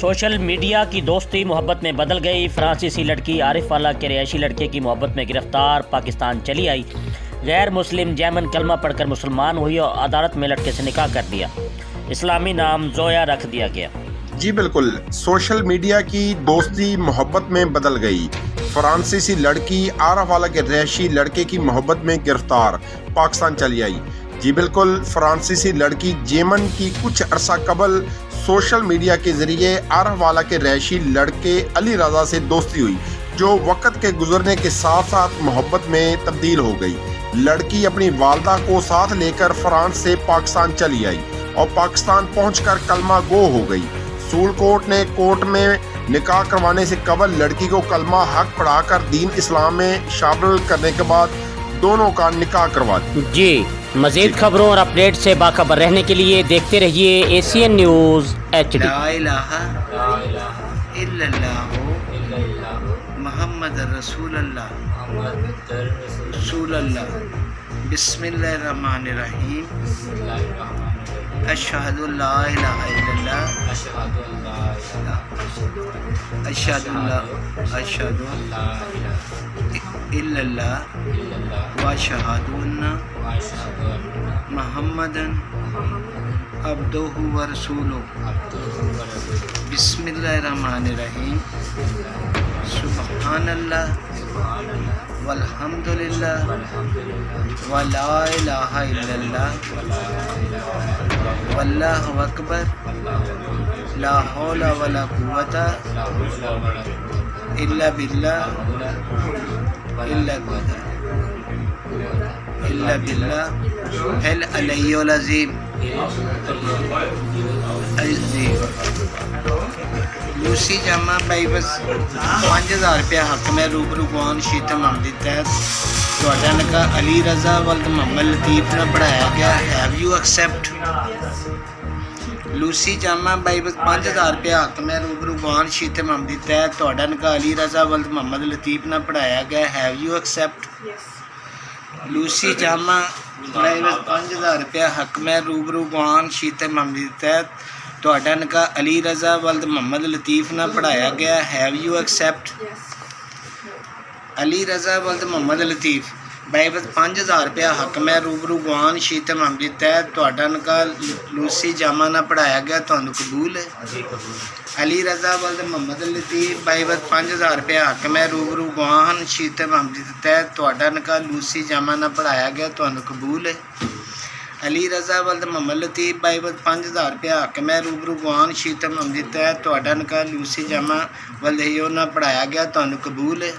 Social media کی دوستی محبت میں بدل گئی۔ فرانسیسی لڑکی عارف والا کے رہائشی لڑکے کی محبت میں گرفتار، پاکستان چلی آئی۔ غیر مسلم جیمن کلمہ پڑھ کر مسلمان ہوئی اور عدالت میں لڑکے سے نکاح کر دیا۔ اسلامی نام زویا رکھ دیا گیا۔ جی بالکل، سوشل میڈیا کی دوستی محبت میں بدل گئی۔ فرانسیسی لڑکی عارف والا کے رہائشی لڑکے کی محبت میں گرفتار، پاکستان چلی آئی۔ جی بالکل، فرانسیسی لڑکی جیمن کی کچھ عرصہ قبل سوشل میڈیا کے ذریعے عارف والا کے رہائشی لڑکے علی رضا سے دوستی ہوئی، جو وقت کے گزرنے کے ساتھ ساتھ محبت میں تبدیل ہو گئی۔ لڑکی اپنی والدہ کو ساتھ لے کر فرانس سے پاکستان چلی آئی اور پاکستان پہنچ کر کلمہ گو ہو گئی۔ سول کورٹ نے کورٹ میں نکاح کروانے سے قبل لڑکی کو کلمہ حق پڑھا کر دین اسلام میں شامل کرنے کے بعد دونوں کا نکاح کروا دیا۔ جی مزید خبروں اور اپڈیٹ سے باخبر رہنے کے لیے دیکھتے رہیے ایشین نیوز HD۔ لا الہ الا اللہ محمد رسول اللہ رسول اللہ بسم اللہ الرحمن الرحیم اشہد لا الہ الا اللہ اشہد الا اللہ واشہد ان محمدن عبدہ و رسولہ بسم اللہ الرحمن الرحیم سبحان اللہ والحمد للہ ولا الہ الا اللہ واللہ اکبر لا حول ولا قوۃ الا باللہ العلی العظیم۔ لوسی جامع بائی بس 5000 روپیہ حق میں روبرو گوان شیت محمدی تحت تہاڈا نکاح علی رضا ولد محمد لطیف نے پڑھایا گیا۔ Have you accept? Lucy Jama by بس 5000 روپیہ حق میں روبرو گوان شیت محمدی تحت تہاڈا نکاح علی رضا ولد محمد لطیف نے پڑھایا گیا۔ Have you accept? Lucy Jama by بس 5000 روپیہ حق میں روبرو گوان شیت محمدی تحت تہاڈا نکاح علی رضا ولد محمد لطیف نے پڑھایا گیا۔ Have you accept? Ali Raza ولد محمد لطیف بائی بس 5000 روپیہ حق میں روبرو گوان شیت محمدی تحت تہاڈا نکاح لوسی جامع نے پڑھایا گیا، تہانوں قبول ہے؟ علی رضا ولد محمد لطیف بائی بس 5000 روپیہ حق میں روبرو گوان شیت محمدی تحت تہاڈا نکاح لوسی جامع نے پڑھایا گیا، تہانوں قبول ہے؟ علی رضا ولد محمد لطیف بائی بس 5000 روپیہ حق میں روبرو گوان شیت محمدی تحت تہاڈا نکاح لوسی جامع ولد نے پڑھایا گیا، تہانوں قبول ہے؟